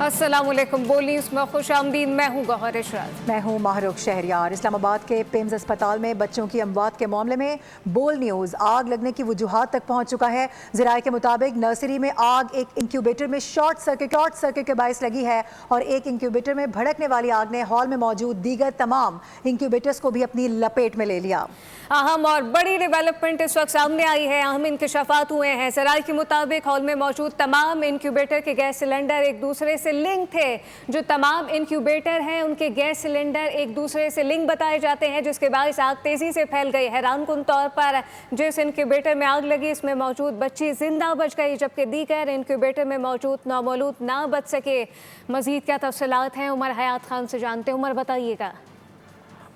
अस्सलामुअलैकुम। बोल न्यूज़ में खुश आमदीद। मैं हूँ गौहर इशरात। मैं हूँ माहरूख शहरियार। इस्लामाबाद के पिम्स अस्पताल में बच्चों की अमवात के मामले में बोल न्यूज़ आग लगने की वजूहात तक पहुँच चुका है। ज़राए के मुताबिक नर्सरी में आग एक इंक्यूबेटर में शॉर्ट सर्किट के बायस लगी है और एक इंक्यूबेटर में भड़कने वाली आग ने हॉल में मौजूद दीगर तमाम इंक्यूबेटर्स को भी अपनी लपेट में ले लिया। अहम और बड़ी डेवलपमेंट इस वक्त सामने आई है। अहम इंकशाफात हुए हैं। ज़राए के मुताबिक हॉल में मौजूद तमाम इंक्यूबेटर के गैस सिलेंडर एक दूसरे से लिंक थे। जो तमाम इंक्यूबेटर हैं उनके गैस सिलेंडर एक दूसरे से लिंक बताए जाते हैं, जिसके बायस आग तेज़ी से फैल गई। हैरानकुन तौर पर जिस इंक्यूबेटर में आग लगी इसमें मौजूद बच्ची जिंदा बच गई, जबकि दीगर इंक्यूबेटर में मौजूद नौमौलूद ना बच सके। मज़ीद क्या तफसीलात हैं उमर हयात खान से जानते हैं। उमर बताइएगा।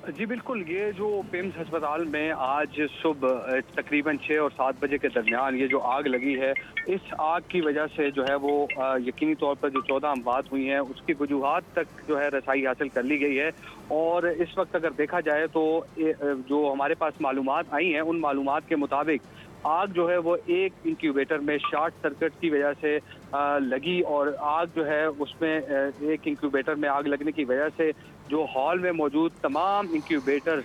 जी बिल्कुल, ये जो पिम्स अस्पताल में आज सुबह तकरीबन 6 और 7 बजे के दरमियान ये जो आग लगी है, इस आग की वजह से जो है वो यकीनी तौर पर जो 14 अमवात हुई हैं उसकी वजूहात तक जो है रसाई हासिल कर ली गई है। और इस वक्त अगर देखा जाए तो जो हमारे पास मालूमात आई हैं उन मालूमात के मुताबिक आग जो है वो एक इंक्यूबेटर में शॉर्ट सर्किट की वजह से लगी और आग जो है उसमें एक इंक्यूबेटर में आग लगने की वजह से जो हॉल में मौजूद तमाम इंक्यूबेटर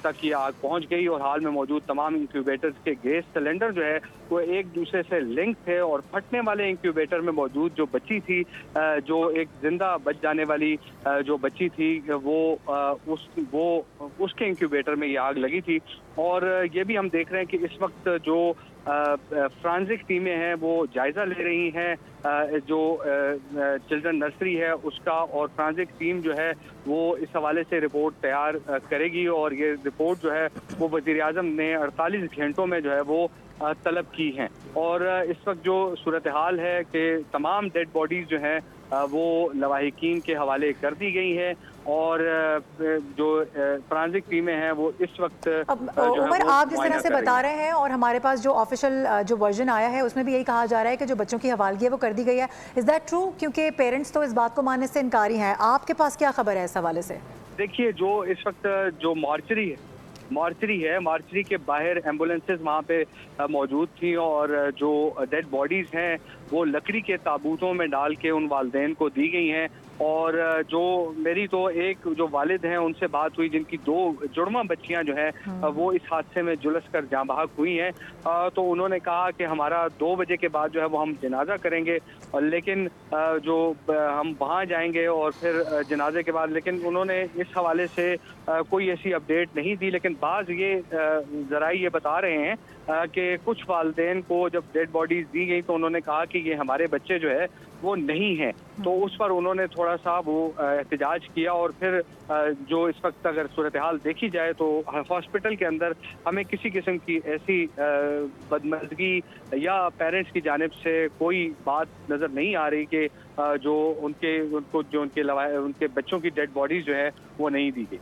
तक ये आग पहुंच गई और हाल में मौजूद तमाम इंक्यूबेटर्स के गैस सिलेंडर जो है वो एक दूसरे से लिंक थे। और फटने वाले इंक्यूबेटर में मौजूद जो बच्ची थी, जो एक जिंदा बच जाने वाली जो बच्ची थी, वो उसके इंक्यूबेटर में ये आग लगी थी। और ये भी हम देख रहे हैं कि इस वक्त जो फ्रांसिक टीमें हैं वो जायज़ा ले रही हैं जो चिल्ड्रन नर्सरी है उसका, और फ्रांसिक टीम जो है वो इस हवाले से रिपोर्ट तैयार करेगी और ये रिपोर्ट जो है वो वज़ीर आज़म ने 48 घंटों में जो है वो तलब की हैं। और इस वक्त जो सूरत हाल है कि तमाम डेड बॉडीज़ जो हैं वो लवाहिकीन के हवाले कर दी गई हैं और जो फ्रांसिक टीमें हैं वो इस वक्त उमर आप जिस तरह से बता रहे हैं और हमारे पास जो ऑफिशियल जो वर्जन आया है उसमें भी यही कहा जा रहा है कि जो बच्चों की हवालगी है वो कर दी गई है। Is that true? क्योंकि पेरेंट्स तो इस बात को मानने से इनकारी हैं। आपके पास क्या खबर है इस हवाले से? देखिए, जो इस वक्त जो मार्चरी के बाहर एम्बुलेंसेस वहाँ पे मौजूद थी और जो डेड बॉडीज़ हैं वो लकड़ी के ताबूतों में डाल के उन वालिदैन को दी गई हैं। और जो मेरी तो एक जो वालिद हैं उनसे बात हुई जिनकी 2 जुड़वा बच्चियां जो हैं वो इस हादसे में झुलस कर जाँ बहक हुई हैं, तो उन्होंने कहा कि हमारा 2 बजे के बाद जो है वो हम जनाजा करेंगे, लेकिन जो हम वहाँ जाएंगे और फिर जनाजे के बाद, लेकिन उन्होंने इस हवाले से कोई ऐसी अपडेट नहीं दी। लेकिन बाज़ ये ज़राए ये बता रहे हैं कि कुछ वालिदैन को जब डेड बॉडीज़ दी गई तो उन्होंने कहा कि ये हमारे बच्चे जो है वो नहीं हैं, तो उस पर उन्होंने थोड़ा सा वो एहतजाज किया। और फिर जो इस वक्त अगर सूरत हाल देखी जाए तो हॉस्पिटल के अंदर हमें किसी किस्म की ऐसी बदमज़गी या पेरेंट्स की जानिब से कोई बात नज़र नहीं आ रही कि जो उनके बच्चों की डेड बॉडीज़ जो है वो नहीं दी गई।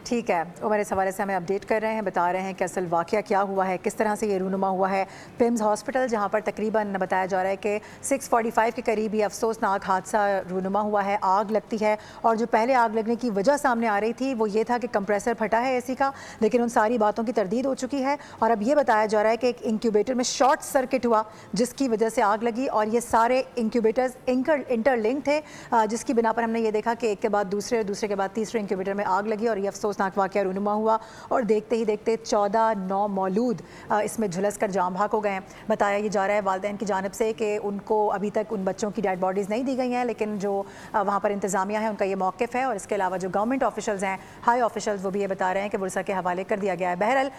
ठीक है, उमर इस हवाले से हमें अपडेट कर रहे हैं, बता रहे हैं कि असल वाक़या क्या हुआ है, किस तरह से ये रूनुमा हुआ है। पिम्स हॉस्पिटल जहाँ पर तकरीबन बताया जा रहा है कि 6:45 के करीब ये अफसोसनाक हादसा रूनुमा हुआ है, आग लगती है। और जो पहले आग लगने की वजह सामने आ रही थी वो ये था कि कंप्रेसर फटा है एसी का, लेकिन उन सारी बातों की तरदीद हो चुकी है और अब ये बताया जा रहा है कि एक इंक्यूबेटर में शॉर्ट सर्किट हुआ जिसकी वजह से आग लगी और ये सारे इंक्यूबेटर्स इंटरलिंक थे, जिसकी बिना पर हमने ये देखा कि एक के बाद दूसरे, दूसरे के बाद तीसरे इंक्यूबेटर में आग लगी और ये अफसोसनाक वाक़या रूनुमा हुआ और देखते ही देखते 14 नौमौलूद इसमें झुलस कर जाँ बहक हो गए हैं। बताया ये जा रहा है वालिदैन की जानिब से कि उनको अभी तक उन बच्चों की डेड बॉडीज़ नहीं दी गई हैं, लेकिन जो वहाँ पर इंतज़ामिया है उनका ये मौक़िफ़ है। और इसके अलावा जो गवर्नमेंट ऑफिशल्स हैं, हाई ऑफिशल्स, वो भी ये बता रहे हैं कि बुरसा के हवाले कर दिया गया है। बहरहाल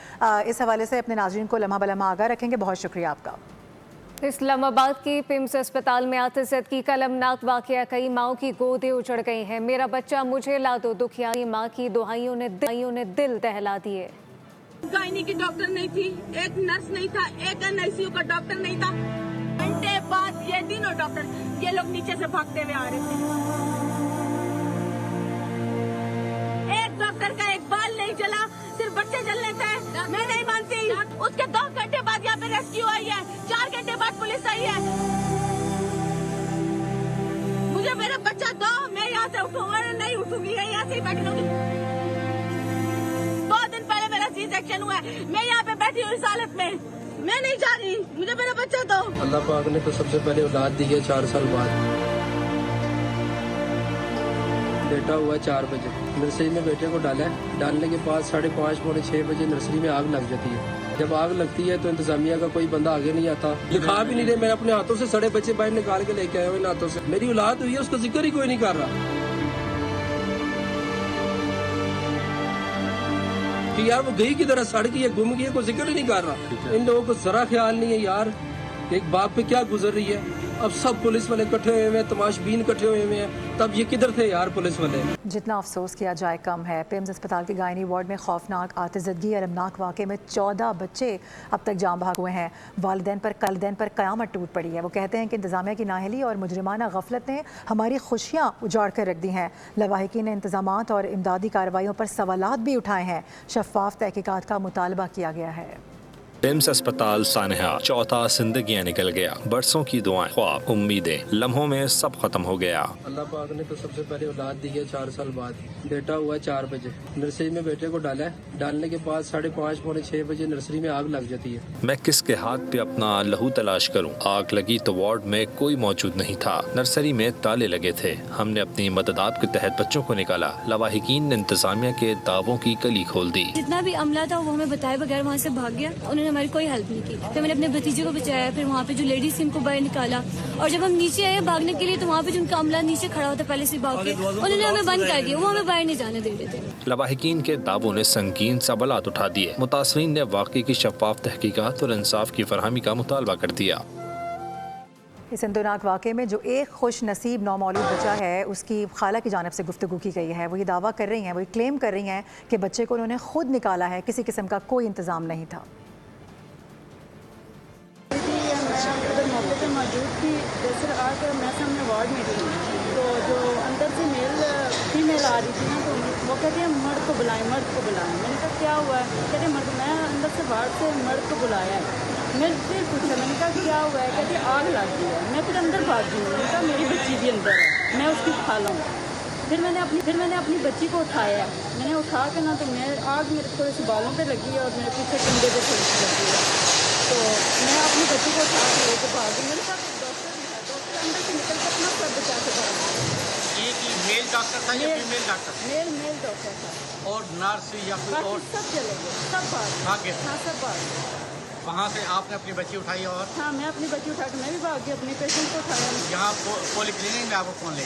इस हवाले से अपने नाज़रीन को लम्हा बलम्हा आगाह रखेंगे। बहुत शुक्रिया आपका। इस्लामाबाद की पिम्स अस्पताल में आतिशत की कलमनाक वाक़या, कई माओं की गोदें उजड़ गई हैं। मेरा बच्चा मुझे ला दो, दुखियारी माँ की दुहाइयों ने दिल दहला दिए। गायनी की डॉक्टर नहीं थी, एक नर्स नहीं था, एक NICU का डॉक्टर नहीं था। घंटे बाद ये तीनों डॉक्टर, ये लोग नीचे से भागते हुए आ रहे थे। एक डॉक्टर का एक बाल नहीं जला, सिर्फ बच्चे जल लेते हैं। मैं नहीं मानती। उसके 2 घंटे बाद यहाँ पे रेस्क्यू आई है, 4 घंटे बाद पुलिस आई है। मुझे मेरा बच्चा दो, मैं यहाँ से उठूंगा, नहीं उठूंगी, यहाँ से ही बैठी रहूंगी। 2 दिन पहले मेरा C-सेक्शन हुआ है, मैं यहाँ पे बैठी हूँ इस हालत में। मैं नहीं जा रही, मुझे मेरा बच्चा दो। अल्लाह पाक ने तो सबसे पहले औलाद दी है 4 साल बाद। बेटा हुआ 4 बजे, नर्सरी में बेटे को डाला है। डालने के बाद 5:30 पौने 6 बजे नर्सरी में आग लग जाती है। जब आग लगती है तो इंतजामिया का कोई बंदा आगे नहीं आता, दिखा भी नहीं रहे। मैं अपने हाथों से सड़े बच्चे बाहर निकाल के लेके आया हूँ इन हाथों से। मेरी औलाद हुई है, उसका जिक्र ही कोई नहीं कर रहा कि यार वो गई किधर है, सड़ गई है, गुम गई है, कोई जिक्र ही नहीं कर रहा। इन लोगों को जरा ख्याल नहीं है यार एक बाप पे क्या गुजर रही है। अब सब पुलिस वाले इकट्ठे हुए हैं, तमाशबीन इकट्ठे हुए हैं, तब ये किधर थे यार पुलिस वाले। जितना अफसोस किया जाए कम है। पिम्स अस्पताल के गायनी वार्ड में खौफनाक आतिज़दगी अलमनाक वाक़े में 14 बच्चे अब तक जाम भाग हुए हैं। वालिदैन पर क़यामत टूट पड़ी है। वो कहते हैं कि इंतज़ामिया की नाअहली और मुजरिमाना गफलत ने हमारी खुशियाँ उजाड़ कर रख दी हैं। लवाहिकीन ने इंतज़ामात और इमदादी कार्रवाइयों पर सवालात भी उठाए हैं। शफ़ाफ तहकीकात का मुतालबा किया गया है। पिम्स अस्पताल सानहा, चौथा जिंदगियां निकल गया, बरसों की दुआएं, ख्वाब, उम्मीदें, लम्हों में सब खत्म हो गया। अल्लाह पाक ने तो सबसे पहले औलाद दी है 4 साल बाद। बेटा हुआ 4 बजे, नर्सरी में बेटे को डाला है। डालने के बाद 5:30 पौने 6 बजे नर्सरी में आग लग जाती है। मैं किसके हाथ पे अपना लहू तलाश करूं? आग लगी तो वार्ड में कोई मौजूद नहीं था। नर्सरी में ताले लगे थे। हमने अपनी मददात के तहत बच्चों को निकाला। लवाहिकीन ने इंतजामिया के दावों की कली खोल दी। जितना भी अमला था वो हमें बताए बगैर वहाँ से भाग गया। उन्होंने हमारी कोई हेल्प नहीं की। फिर मैंने अपने भतीजे को बचाया, फिर वहाँ पे जो लेडीज थी उनको बाहर निकाला, और जब हम नीचे आए भागने के लिए तो वहाँ पे जो उनका अमला नीचे खड़ा होता पहले से भाग के, उन्होंने हमें बंद कर दिया, वो हमें बाहर नहीं जाने दे रहे थे। लवाहिकीन के दावों ने संगीन सवालात उठा दिए। मुतासरीन ने वाक़े की शफ़ाफ तहकीकात और इंसाफ की फरहमी का मुतालबा कर दिया। इस इंतनाक वाक़े में जो एक खुश नसीब नौमौलूद बचा है उसकी खाला की जानिब से गुफ्तगू की गई है। वो ये दावा कर रही हैं, वो ये क्लेम कर रही हैं कि बच्चे को उन्होंने खुद निकाला है, किसी किस्म का कोई इंतज़ाम नहीं था। उधर मौके पे मौजूद थी। दरअसल आकर मैं सामने वार्ड में थी, तो जो अंदर से फीमेल आ रही थी ना, तो वो कहती है मर्द को बुलाएं। मैंने कहा क्या हुआ है? कहते मर्द, मैं अंदर से वार्ड से मर्द को बुलाया है। मैं फिर पूछा, मैंने कहा क्या हुआ है? कहती आग लग गई है। मैं फिर अंदर भाग गई। मैंने कहा मेरी बच्ची भी अंदर है, मैं उसकी खाला हूँ। फिर मैंने अपनी बच्ची को उठाया। मैंने उठा के ना, तो आग मेरे थोड़े से बालों पे लगी है और मेरे पीछे कंधे पे थोड़ी सी लगी है। तो मैं अपनी बच्ची को उठा के लेके भाग गई। मेरे साथ डॉक्टर अंदर से निकल के अपना सब बचा के भाग गया। एक ही मेल डॉक्टर था या फीमेल डॉक्टर? मेल डॉक्टर था। और नर्स या कोई और? सब चले गए, सब भाग गए। हाँ, सब भाग गए। वहाँ से आपने अपनी बच्ची उठाई? और हाँ, मैं अपनी बच्ची उठा के मैं भी भाग गई, अपने पेशेंट को उठाया। यहाँ पॉलीक्लिनिक में आपको कौन ले?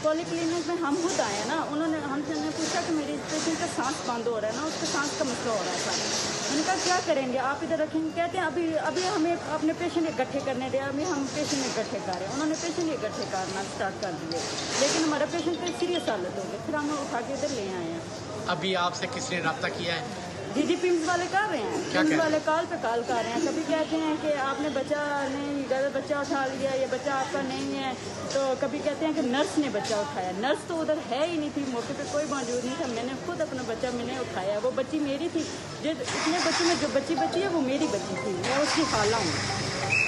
पॉलीक्लिनिक में हम खुद आए ना। उन्होंने हमसे पूछा कि मेरी पेशेंट का सांस बंद हो रहा है ना, उसका सांस का मसला हो रहा था। मैंने कहा क्या करेंगे, आप इधर रखेंगे? कहते हैं अभी हमें अपने पेशेंट इकट्ठे करने दे। अभी हम पेशेंट इकट्ठे कर रहे हैं। उन्होंने पेशेंट इकट्ठे करना स्टार्ट कर दिए, लेकिन हमारा पेशेंट पे सीरियस हालत हो गई। फिर हम उठा के इधर ले आए हैं। अभी आपसे किसने रब्ता किया है? जी पिम्स वाले कर रहे हैं। पिम्स वाले कॉल पे कॉल कर रहे हैं। कभी कहते हैं कि आपने बच्चा नहीं, गलत बच्चा उठा लिया, ये बच्चा आपका नहीं है। तो कभी कहते हैं कि नर्स ने बच्चा उठाया। नर्स तो उधर है ही नहीं थी, मौके पे कोई मौजूद नहीं था। मैंने खुद अपना बच्चा मैंने उठाया। वो बच्ची मेरी थी। इतने बच्चों में जो बच्ची है वो मेरी बच्ची थी। मैं उसकी खाला हूँ।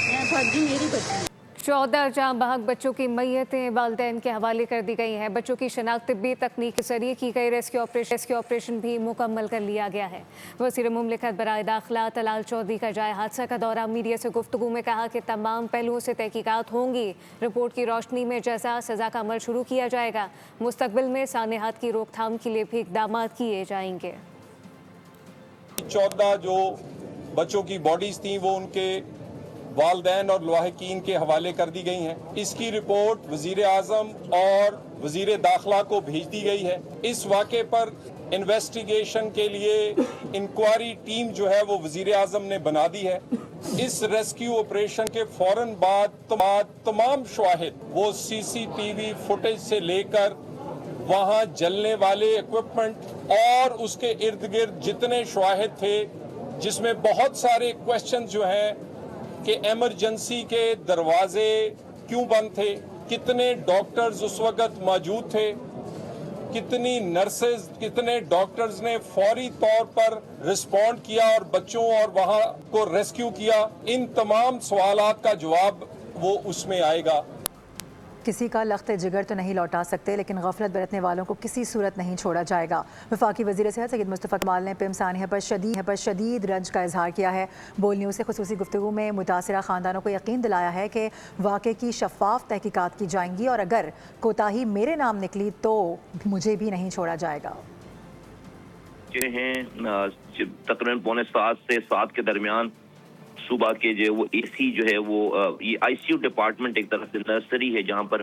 मैं भाजी मेरी बच्ची। 14 जाम बहक बच्चों की मैयतें वालिदैन के हवाले कर दी गई हैं। बच्चों की शनाख्त तिब्बी तकनीक के जरिए की गई रेस्क्यू ऑपरेशन भी मुकम्मल कर लिया गया है। वज़ीर मुमलिकत बराए दाखिला तलाल चौधरी का जाए हादसा का दौरा। मीडिया से गुफ्तगू में कहा कि तमाम पहलुओं से तहकीकात होंगी। रिपोर्ट की रोशनी में जज़ा सज़ा का अमल शुरू किया जाएगा। मुस्तकबिल में सानेहात की रोकथाम के लिए भी इक़दाम किए जाएंगे। 14 जो बच्चों की बॉडीज थी वो उनके वालिदैन और लवाहिकीन के हवाले कर दी गई हैं। इसकी रिपोर्ट वजीर आज़म और वजीर दाखिला को भेज दी गई है। इस वाक़े पर इन्वेस्टिगेशन के लिए इंक्वायरी टीम जो है वो वजीर आज़म ने बना दी है। इस रेस्क्यू ऑपरेशन के फौरन बाद तमाम शवाहिद वो CCTV फुटेज से लेकर वहाँ जलने वाले इक्विपमेंट और उसके इर्द गिर्द जितने शवाहिद थे, जिसमें बहुत सारे क्वेश्चन जो हैं कि इमरजेंसी के दरवाजे क्यों बंद थे, कितने डॉक्टर्स उस वक्त मौजूद थे, कितनी नर्सेज, कितने डॉक्टर्स ने फौरी तौर पर रिस्पॉन्ड किया और बच्चों और वहां को रेस्क्यू किया, इन तमाम सवालात का जवाब वो उसमें आएगा। کسی کا لخت جگر تو نہیں لوٹا سکتے لیکن غفلت برتنے والوں کو کسی صورت نہیں چھوڑا جائے گا۔ وفاقی وزیر صحت سید مصطفیٰ کمال نے پم سانحہ پر شدید رنج کا اظہار کیا ہے۔ بول نیوز سے خصوصی گفتگو میں متاثرہ خاندانوں کو یقین دلایا ہے کہ واقعے کی شفاف تحقیقات کی جائیں گی اور اگر کوتاہی میرے نام نکلی تو مجھے بھی نہیں چھوڑا جائے گا۔ ہیں تقریباً 6:45 سے 7 کے درمیان صبح کے جو وہ اے سی جو ہے وہ یہ آئی سی یو ڈپارٹمنٹ ایک طرف سے نرسری ہے جہاں پر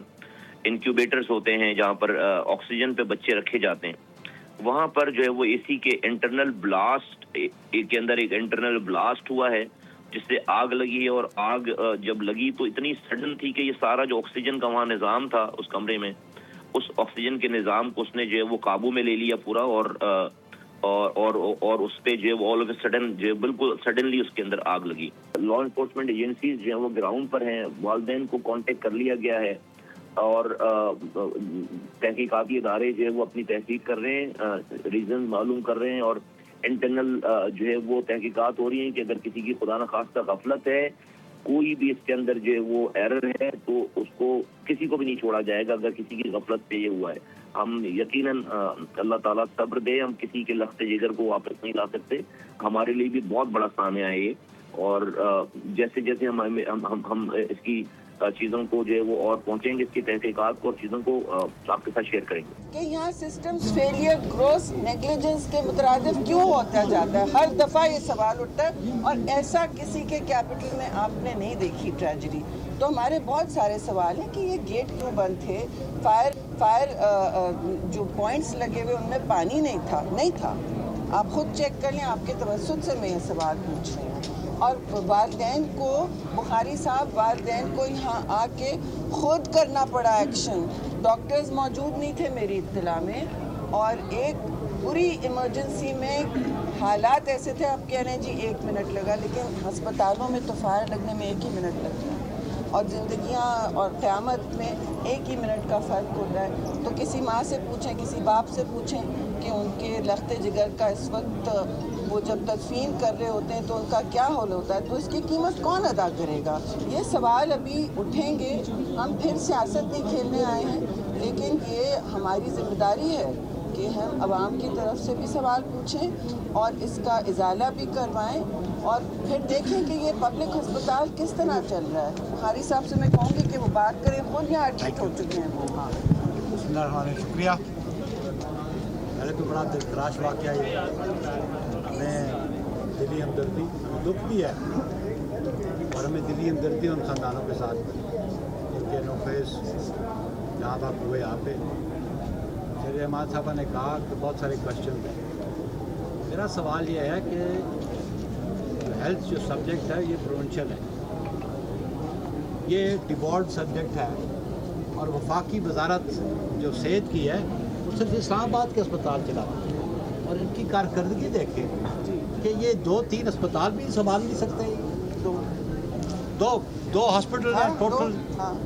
انکیوبیٹرز ہوتے ہیں، جہاں پر آکسیجن پہ بچے رکھے جاتے ہیں، وہاں پر جو ہے وہ اے سی کے انٹرنل بلاسٹ کے اندر ایک انٹرنل بلاسٹ ہوا ہے جس سے آگ لگی ہے، اور آگ جب لگی تو اتنی سڈن تھی کہ یہ سارا جو آکسیجن کا وہاں نظام تھا اس کمرے میں، اس آکسیجن کے نظام کو اس نے جو ہے وہ قابو میں لے لیا پورا، اور اس پہ جو ہے وہ آل آف اے سڈن جو ہے بالکل سڈنلی اس کے اندر آگ لگی۔ لا انفورسمنٹ ایجنسیز جو ہیں وہ گراؤنڈ پر ہیں، والدین کو کانٹیکٹ کر لیا گیا ہے اور تحقیقاتی ادارے جو ہے وہ اپنی تحقیق کر رہے ہیں، ریزن معلوم کر رہے ہیں، اور انٹرنل جو ہے وہ تحقیقات ہو رہی ہیں کہ اگر کسی کی خدا نخواستہ غفلت ہے، کوئی بھی اس کے اندر جو ہے وہ ایرر ہے تو اس کو کسی کو بھی نہیں چھوڑا جائے گا اگر کسی کی غفلت پہ یہ ہوا ہے۔ ہم یقیناً اللہ تعالیٰ صبر دے، ہم کسی کے لخت جگر کو واپس نہیں لا سکتے، ہمارے لیے بھی بہت بڑا سامنا ہے یہ، اور جیسے جیسے ہم اس کی چیزوں کو جو ہے وہ اور پہنچیں گے، اس کی تحقیقات کو اور چیزوں کو آپ کے ساتھ شیئر کریں گے کہ یہاں سسٹمز فیلئر گروس نیگلیجنس کے مترادف کیوں ہوتا جاتا ہے، ہر دفعہ یہ سوال اٹھتا ہے، اور ایسا کسی کے کیپٹل میں آپ نے نہیں دیکھی ٹریجڈی۔ تو ہمارے بہت سارے سوال ہیں کہ یہ گیٹ کیوں بند تھے، فائر جو پوائنٹس لگے ہوئے ان میں پانی نہیں تھا، آپ خود چیک کر لیں، آپ کے توسط سے میں یہ سوال پوچھ رہی ہوں۔ اور والدین کو، بخاری صاحب، والدین کو یہاں آ کے خود کرنا پڑا ایکشن، ڈاکٹرز موجود نہیں تھے میری اطلاع میں، اور ایک پوری ایمرجنسی میں حالات ایسے تھے، آپ کہہ رہے ہیں جی 1 منٹ لگا، لیکن ہسپتالوں میں تو فائر لگنے میں 1 ہی منٹ لگتا ہے، اور زندگیاں اور قیامت میں 1 ہی منٹ کا فرق ہوتا ہے۔ تو کسی ماں سے پوچھیں، کسی باپ سے پوچھیں کہ ان کے لخت جگر کا اس وقت وہ جب تدفین کر رہے ہوتے ہیں تو ان کا کیا حال ہوتا ہے، تو اس کی قیمت کون ادا کرے گا؟ یہ سوال ابھی اٹھیں گے، ہم پھر سیاست نہیں کھیلنے آئے ہیں، لیکن یہ ہماری ذمہ داری ہے کہ ہم عوام کی طرف سے بھی سوال پوچھیں اور اس کا ازالہ بھی کروائیں، اور پھر دیکھیں کہ یہ پبلک ہسپتال کس طرح چل رہا ہے۔ بخاری صاحب سے میں کہوں گی کہ وہ بات کریں، خود یہاں ایڈمٹ ہو چکے ہیں۔ بسم اللہ الرحمن الرحیم، شکریہ۔ پہلے تو بڑا دلخراش واقعہ یہ، ہمیں دلی ہمدردی، دکھ بھی ہے، اور ہمیں دلی ہمدردی ان خاندانوں کے ساتھ ان کے نوفیس جہاں تک ہوئے یہاں پہ۔ شیر احمد صاحبہ نے کہا کہ بہت سارے کوشچن ہیں، میرا سوال یہ ہے کہ ہیلتھ جو سبجیکٹ ہے یہ پروونشل ہے، یہ ڈیوالوڈ سبجیکٹ ہے، اور وفاقی وزارت جو صحت کی ہے وہ صرف اسلام آباد کے اسپتال چلاتی ہے، اور ان کی کارکردگی دیکھیں کہ یہ 2-3 اسپتال بھی سنبھال نہیں سکتے، دو ہاسپٹل ہیں ٹوٹل،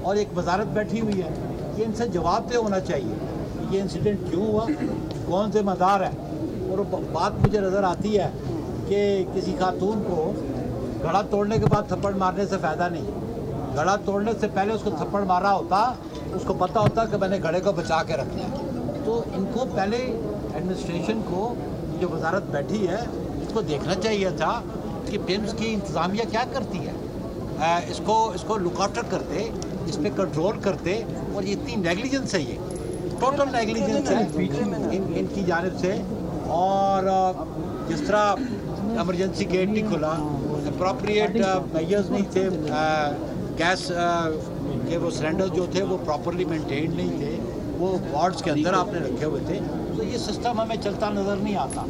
اور ایک وزارت بیٹھی ہوئی ہے۔ یہ ان سے جواب دہ ہونا چاہیے، یہ انسیڈنٹ کیوں ہوا، کون ذمہ دار ہے۔ اور بات مجھے نظر آتی ہے کہ کسی خاتون کو گھڑا توڑنے کے بعد تھپڑ مارنے سے فائدہ نہیں، گھڑا توڑنے سے پہلے اس کو تھپڑ مارا ہوتا، اس کو پتہ ہوتا کہ میں نے گھڑے کو بچا کے رکھنا ہے۔ تو ان کو پہلے ایڈمنسٹریشن کو، جو وزارت بیٹھی ہے، اس کو دیکھنا چاہیے تھا کہ پیمز کی انتظامیہ کیا کرتی ہے، اس کو لک آفٹر کرتے، اس پہ کنٹرول کرتے، اور یہ اتنی نیگلیجنس ہے، یہ ٹوٹل نیگلیجنس ہے ان کی جانب سے۔ اور جس طرح ایمرجنسی گیٹ نہیں کھلا، اپروپریٹ میجرز نہیں تھے، گیس کے وہ سلنڈر جو تھے وہ پراپرلی مینٹینڈ نہیں تھے، وہ وارڈز کے اندر آپ نے رکھے ہوئے تھے، تو یہ سسٹم ہمیں چلتا نظر نہیں آتا۔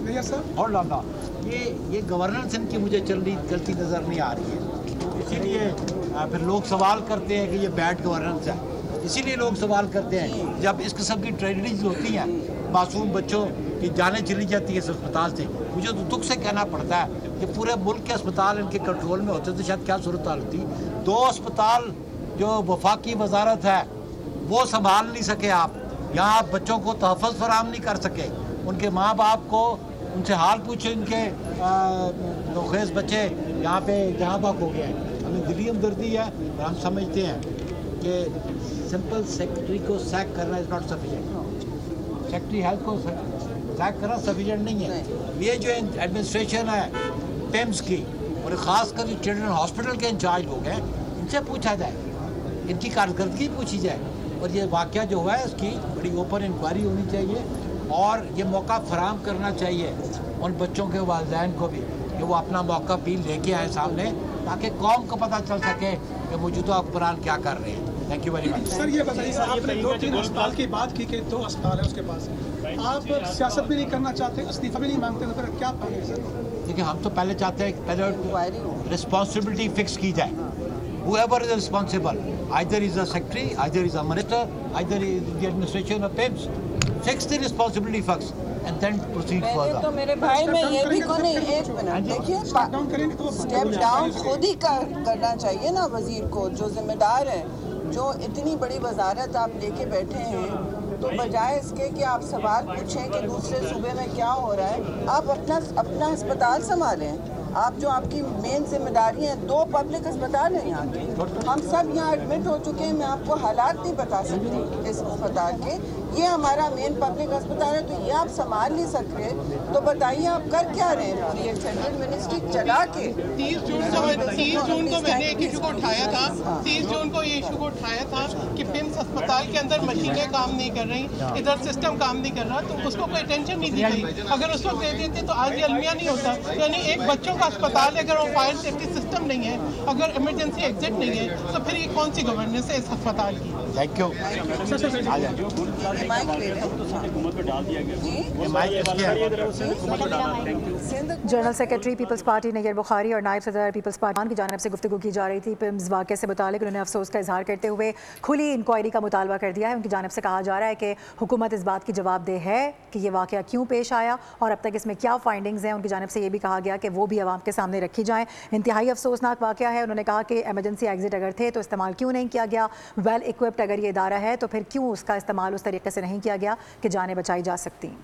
اور لانا یہ گورننس ان کی مجھے چلتی نظر نہیں آ رہی ہے، اسی لیے پھر لوگ سوال کرتے ہیں کہ یہ بیڈ گورننس ہے، اسی لیے لوگ سوال کرتے ہیں جب اس قسم کی ٹریجڈیز ہوتی ہیں، معصوم بچوں کی جانیں چلی جاتی ہیں اس اسپتال سے، مجھے تو دکھ سے کہنا پڑتا ہے کہ پورے ملک کے اسپتال ان کے کنٹرول میں ہوتے تو شاید کیا صورتحال ہوتی۔ 2 اسپتال جو وفاقی وزارت ہے وہ سنبھال نہیں سکے آپ، یہاں آپ بچوں کو تحفظ فراہم نہیں کر سکے، ان کے ماں باپ کو ان سے حال پوچھے، ان کے نوخیز بچے یہاں پہ جہاں باق ہو گئے ہیں۔ ہمیں دلی ہمدردی ہے، ہم سمجھتے ہیں کہ सिंपल सेक्रेटरी को सैक करना is not sufficient. Secretary health को सैक करना सफिशिएंट नहीं है। ये जो एडमिनिस्ट्रेशन है पिम्स की और ख़ासकर जो चिल्ड्रन हॉस्पिटल के इंचार्ज लोग हैं, इनसे पूछा जाए, इनकी कारकर्दगी पूछी जाए। और ये वाक़या जो हुआ है उसकी बड़ी ओपन इंक्वायरी होनी चाहिए और ये मौका फराहम करना चाहिए उन बच्चों के वालिदैन को भी कि वो अपना मौका भी लेके आए सामने, ताकि कौम को पता चल सके कि मौजूदा हुक्मरान क्या कर रहे हैं। Thank you very much. Sir ये बताइए, आपने 2-3 अस्पताल की बात की कि 2 अस्पताल है उसके पास, आप सियासत भी नहीं करना चाहते, इस्तीफा भी नहीं मांगते, तो फिर क्या पाएंगे सर? देखिए हम तो पहले चाहते हैं कि पहले रिस्पॉन्सिबिलिटी फिक्स की जाए। Whoever is responsible, either is a secretary, either is a minister, either is the administration of PIMS. Fix the responsibility first and then proceed further. तो मेरे भाई में ये भी को नहीं, एक मिनट देखिए, स्टेप डाउन खुद ही करना चाहिए ना वजीर को, जो जिम्मेदार है, जो इतनी बड़ी वजारत आप लेके बैठे हैं, तो बजाय इसके कि आप सवाल पूछें कि दूसरे सूबे में क्या हो रहा है, आप अपना अस्पताल संभालें। आप जो आपकी मेन जिम्मेदारी है, 2 पब्लिक अस्पताल हैं यहाँ के, हम सब यहाँ एडमिट हो चुके हैं। मैं आपको हालात नहीं बता सकती इस अस्पताल के, ये हमारा मेन पब्लिक अस्पताल है, तो ये आप संभाल नहीं सक रहे, तो बताइए आप कर क्या रहे हैं? पूरी सेंट्रल मिनिस्ट्री चला के 30 जून को मैंने एक इशू को उठाया था, 30 जून को ये इशू को उठाया था कि पिम्स अस्पताल के अंदर मशीनें काम नहीं कर रही, इधर सिस्टम काम नहीं कर रहा, तो उसको कोई टेंशन नहीं दी गई। अगर उस वक्त दे देते तो आज ये अलमिया नहीं होता। यानी एक बच्चों का अस्पताल है, अगर वो फायर सेफ्टी सिस्टम नहीं है, अगर इमरजेंसी एग्जिट नहीं है, तो फिर ये कौन सी गवर्नेंस है इस अस्पताल की? Thank you. General secretary Peoples Party Nayyar Bukhari और नायब सदर पीपल्स पार्टी की जानिब से गुफ्तगू की जा रही थी। पिम्स वाक़े से मुतालिक उन्होंने अफसोस का इजहार करते हुए खुली इंक्वायरी का मुतालबा कर दिया है। उनकी जानिब से कहा जा रहा है कि हुकूमत इस बात की जवाबदेह है कि ये वाक़या क्यों पेश आया और अब तक इसमें क्या फाइंडिंग्स हैं। उनकी जानिब से ये भी कहा गया कि वो भी आवाम के सामने रखी जाएँ। इंतहाई अफसोसनाक वाक़या है। उन्होंने कहा कि एमरजेंसी एग्जिट अगर थे तो इस्तेमाल क्यों नहीं किया गया। वेल इक्विप्ड अगर ये इदारा है तो फिर क्यों उसका इस्तेमाल उस तरीके से नहीं किया गया कि जानें बचाई जा सकती।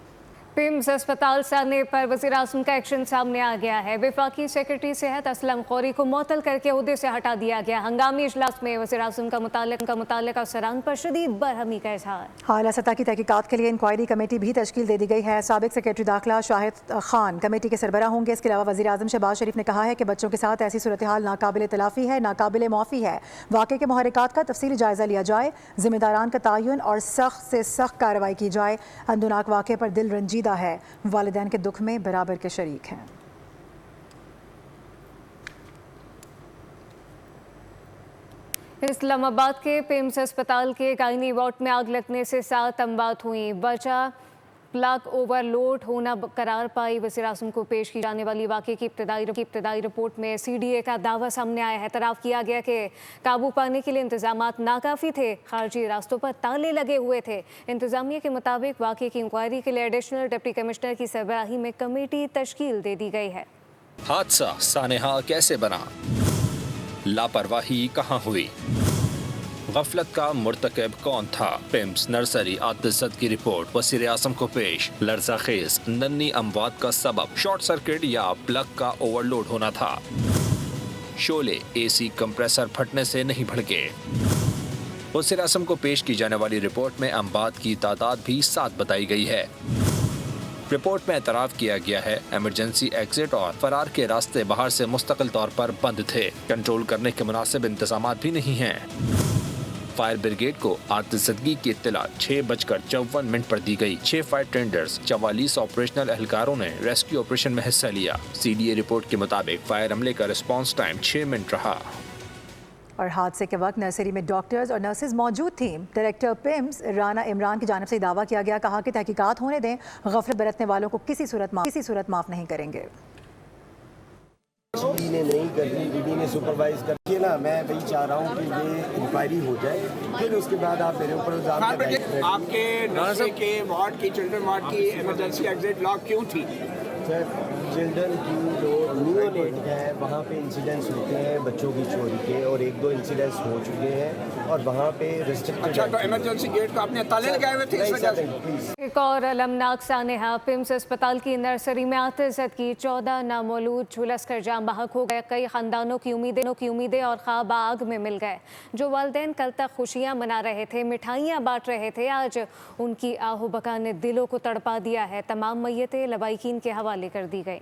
पिम्स अस्पताल से आने पर वज़ीर आज़म का एक्शन सामने आ गया है। वफाकी सेक्रेटरी सेहत असलम खौरी को मुअत्तल करके ओहदे से हटा दिया गया। हंगामी इजलास में वज़ीर आज़म का मुताल्लिक़ अफसरान पर शदीद बरहमी का इज़हार। आला सतह की तहकीकात के लिए इंक्वायरी कमेटी भी तश्कील दे दी गई है। साबिक सेक्रेटरी दाखिला शाहिद खान कमेटी के सरबराह होंगे। इसके अलावा वज़ीर आज़म शहबाज शरीफ ने कहा है कि बच्चों के साथ ऐसी सूरत हाल नाकाबिल तलाफ़ी है, नाकाबिल मुआफ़ी है। वाक़े के मुहर्रिकात का तफसीली जायज़ा लिया जाए, ज़िम्मेदारान का तयन और सख्त से सख्त कार्रवाई की जाए। अंदुनाक वाक़े पर दिल रंजीदा है, वालिदैन के दुख में बराबर के शरीक हैं। इस्लामाबाद के पिम्स अस्पताल के गायनी वार्ड में आग लगने से 7 अमवात हुई। वजह प्लग ओवरलोड होना करार पाई। वज़ीर आज़म को पेश की जाने वाली वाक़े की इब्तदाई रिपोर्ट में CDA का दावा सामने आया है। एतराफ़ किया गया कि काबू पाने के लिए इंतजामात नाकाफ़ी थे, खारजी रास्तों पर ताले लगे हुए थे। इंतज़ामिया के मुताबिक वाक़े की इंक्वायरी के लिए एडिशनल डिप्टी कमिश्नर की सरबराही में कमेटी तश्कील दे दी गई है। हादसा सानेहा कैसे बना, लापरवाही कहाँ हुई, गफलत का मुर्तकब कौन था। पिम्स नर्सरी आतिशत की रिपोर्ट वज़ीर आज़म को पेश। लर्ज़ाखेज़ नन्ही अमवात का सबब शॉर्ट सर्किट या प्लग का ओवरलोड होना था। शोले AC कंप्रेसर फटने से नहीं भड़के। वज़ीर आज़म को पेश की जाने वाली रिपोर्ट में अमवात की तादाद भी 7 बताई गई है। रिपोर्ट में एतराफ़ किया गया है इमरजेंसी एग्जिट और फरार के रास्ते बाहर से मुस्तकिल तौर पर बंद थे। कंट्रोल करने के मुनासिब इंतजाम भी नहीं हैं। फायर ब्रिगेड को आतिशदगी की इत्तला 6:54 पर दी गई। 6 फायर टेंडर्स 44 ऑपरेशनल एहलकारों ने रेस्क्यू ऑपरेशन में हिस्सा लिया। CDA रिपोर्ट के मुताबिक फायर अमले का रिस्पांस टाइम 6 मिनट रहा। और हादसे के वक्त नर्सरी में डॉक्टर्स और नर्सेज मौजूद थी। डायरेक्टर पिम्स राना इमरान की जानिब से दावा किया गया, कहा कि तहकीकात होने दें, गफलत बरतने वालों को किसी सूरत माफ नहीं करेंगे। ने नहीं करनी, DD ने सुपरवाइज करके ना, मैं वही चाह रहा हूँ कि ये इंक्वायरी हो जाए, फिर उसके बाद आप मेरे ऊपर इल्जाम लगाएं। आपके नर्सरी के वार्ड की चिल्ड्रन वार्ड की इमरजेंसी एग्जिट लॉक क्यों थी? सर चिल्ड्रन की जो नियोनेट है वहाँ पे इंसिडेंट्स होते हैं बच्चों की चोरी के, और 1-2 इंसिडेंट्स हो चुके हैं और वहाँ पे रिस्ट्रिक्टेड। अच्छा, तो इमरजेंसी गेट को आपने ताले लगाए हुए थे इस वजह से? एक और अलमनाक सानहा, पिम्स अस्पताल की नर्सरी में आतिशत की 14 नामौलूद झुलस कर जाम बहक हो गए। कई खानदानों की उम्मीदें और ख्वाब आग में मिल गए। जो वालिदैन कल तक खुशियां मना रहे थे, मिठाइयां बांट रहे थे, आज उनकी आहो बका ने दिलों को तड़पा दिया है। तमाम मैयतें लवाहिकीन के हवाले कर दी गई।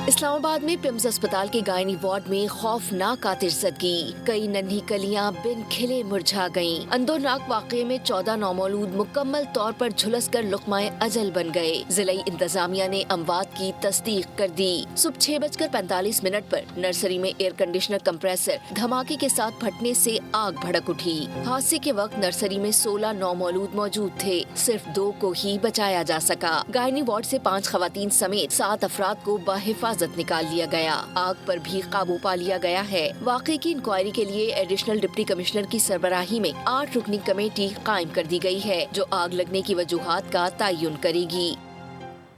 इस्लामाबाद में पिम्स अस्पताल के गायनी वार्ड में खौफनाक आतिशज़दगी, कई नन्ही कलियां बिन खिले मुरझा गईं। अंदरनाक वाक़े में 14 नौमौलूद मुकम्मल तौर पर झुलस कर लुक़माए अजल बन गए। ज़िलाई इंतजामिया ने अमवात की तस्दीक कर दी। सुबह 6:45 पर नर्सरी में एयर कंडीशनर कंप्रेसर धमाके के साथ फटने से आग भड़क उठी। हादसे के वक्त नर्सरी में 16 नौमौलूद मौजूद थे, सिर्फ 2 को ही बचाया जा सका। गायनी वार्ड से 5 खवातीन समेत 7 अफराद को बाहिफाजत निकाल लिया गया। आग पर भी काबू पा लिया गया है। वाक़े की इंक्वायरी के लिए एडिशनल डिप्टी कमिश्नर की सरबराही में 8 रुकनी कमेटी कायम कर दी गई है, जो आग लगने की वजूहात का तयन करेगी।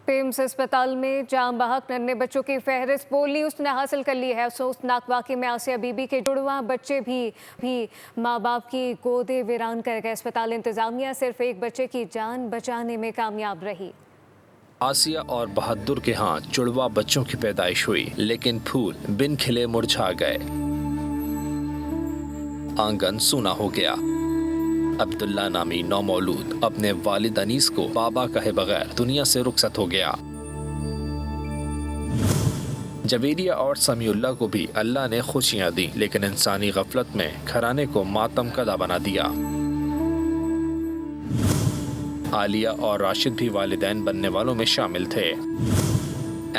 पिम्स अस्पताल में जाम बहक नन्हे बच्चों की फहरिस्त पोली उसने हासिल कर ली है। अफसोसनाक वाक़े में आसिया बीबी के जुड़वा बच्चे भी माँ बाप की गोदे वीरान कर गए। अस्पताल इंतजामिया सिर्फ एक बच्चे की जान बचाने में कामयाब रही। आसिया और बहादुर के यहाँ जुड़वा बच्चों की पैदाइश हुई, लेकिन फूल बिन खिले मुरझा गए। आंगन सूना हो गया। अब्दुल्ला नामी नौमौलूद अपने वालिद अनीस को बाबा कहे बगैर दुनिया से रुखसत हो गया। जवेरिया और समीउल्लाह को भी अल्लाह ने खुशियाँ दी, लेकिन इंसानी गफलत में घराने को मातम कदा बना दिया। आलिया और राशिद भी वालिदैन बनने वालों में शामिल थे।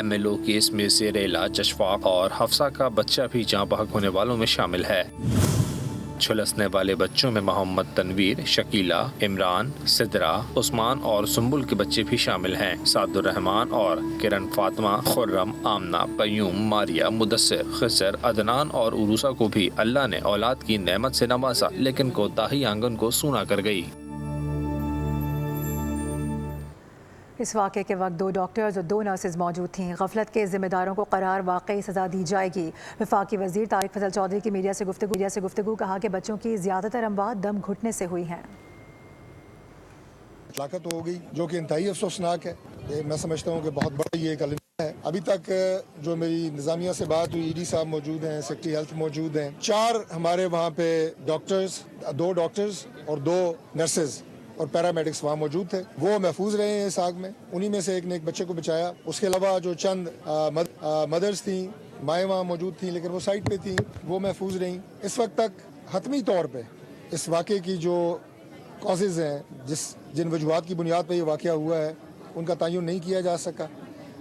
MLO केस में ज़ेर इलाज अशफाक और हफ्सा का बच्चा भी जाँ बहक होने वालों में शामिल है। झुलसने वाले बच्चों में मोहम्मद तनवीर, शकीला, इमरान, सिदरा, उस्मान और सुम्बुल के बच्चे भी शामिल हैं। सादुर रहमान और किरण, फातिमा, खुर्रम, आमना, पय्यूम, मारिया, मुदस्सिर, खिसर, अदनान और उरूसा को भी अल्लाह ने औलाद की नेमत से नवाजा, लेकिन कोताही आंगन को सूना कर गई। इस वाक़े के वक्त 2 डॉक्टर्स और 2 नर्सेज मौजूद थीं। गफलत के ज़िम्मेदारों को करार वाकई सज़ा दी जाएगी। वफाकी वज़ीर तारिक फजल चौधरी की मीडिया से गुफ्तगू कहा कि बच्चों की ज़्यादातर अमवात दम घुटने से हुई हैं। हलाकत हो गई, जो कि इंतहाई अफसोसनाक है। मैं समझता हूँ कि बहुत बड़ा ये एक अलमिया है। अभी तक जो मेरी इंतजामिया से बात हुई, ED साहब मौजूद हैं, सेक्रेटरी हेल्थ मौजूद हैं, 4 हमारे वहाँ पे डॉक्टर्स, 2 डॉक्टर्स और 2 नर्सेज और पैरामेडिक्स वहाँ मौजूद थे। वो महफूज रहे हैं इस आग में। उन्हीं में से एक ने एक बच्चे को बचाया। उसके अलावा जो चंद मदर्स थी, माएँ वहाँ मौजूद थी, लेकिन वो साइड पे थी, वो महफूज रहीं। इस वक्त तक हतमी तौर पे इस वाक़े की जो कॉजेज़ हैं, जिन वजूहात की बुनियाद पर यह वाक़या हुआ है, उनका तयन नहीं किया जा सका।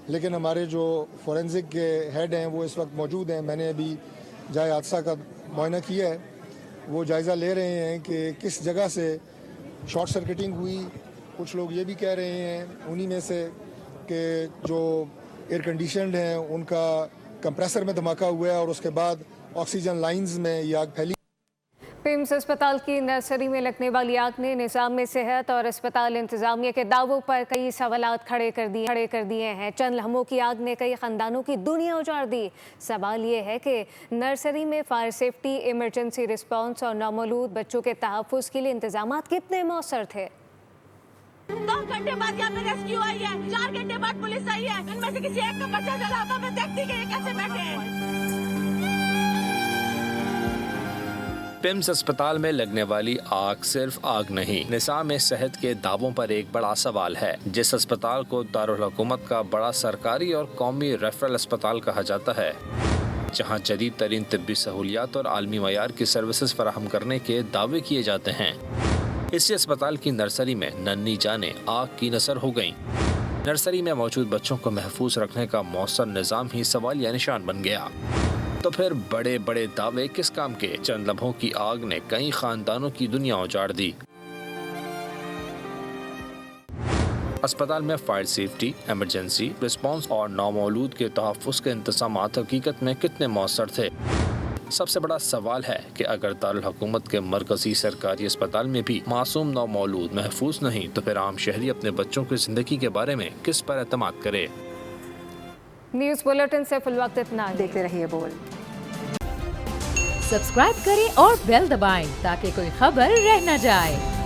लेकिन हमारे जो फोरेंसिक के हेड हैं वो इस वक्त मौजूद हैं। मैंने अभी जाए हादसा का मुआयना किया है। वो जायज़ा ले रहे हैं कि किस जगह से शॉर्ट सर्किटिंग हुई। कुछ लोग ये भी कह रहे हैं उन्हीं में से कि जो एयर कंडीशनड हैं उनका कंप्रेसर में धमाका हुआ है और उसके बाद ऑक्सीजन लाइंस में ये आग फैली। पिम्स अस्पताल की नर्सरी में लगने वाली आग ने निज़ाम में सेहत और अस्पताल इंतजामिया के दावों पर कई सवालात खड़े कर दिए हैं। चंद लम्हों की आग ने कई ख़ानदानों की दुनिया उजाड़ दी। सवाल ये है कि नर्सरी में फायर सेफ्टी, इमरजेंसी रिस्पॉन्स और नौमौलूद बच्चों के तहफ़्फ़ुज़ के लिए इंतजामात कितने मौसर थे। 2 घंटे बाद यहाँ पे रेस्क्यू आई है, 4 घंटे बाद पुलिस आई है। इनमें से किसी एक का बच्चा जला होता, मैं देखती कि ये कैसे बैठे हैं। पिम्स अस्पताल में लगने वाली आग सिर्फ आग नहीं, निज़ाम सेहत के दावों पर एक बड़ा सवाल है। जिस अस्पताल को दारुल हुकूमत का बड़ा सरकारी और कौमी रेफरल अस्पताल कहा जाता है, जहां जदीद तरीन तिब्बी सहूलियात और आलमी मयार की सर्विसेज फराहम करने के दावे किए जाते हैं, इसी अस्पताल की नर्सरी में नन्ही जानें आग की नसर हो गईं। नर्सरी में मौजूद बच्चों को महफूज रखने का मौसर निज़ाम ही सवाल या निशान बन गया। तो फिर बड़े बड़े दावे किस काम के। चंद लम्हों की आग ने कई खानदानों की दुनिया उजाड़ दी। अस्पताल में फायर सेफ्टी, इमरजेंसी रिस्पांस और नौमौलूद के तहफ़्फ़ुज़ के इंतज़ामात हकीकत में कितने मौसर थे। सबसे बड़ा सवाल है कि अगर दारुल हुकूमत के मरकजी सरकारी अस्पताल में भी मासूम नौमौलूद महफूज नहीं, तो फिर आम शहरी अपने बच्चों की ज़िंदगी के बारे में किस पर एतमाद करे। न्यूज़ बुलेटिन से फिल वक्त इतना ही। देखते रहिए बोल। सब्सक्राइब करें और बेल दबाएं ताकि कोई खबर रह न जाए।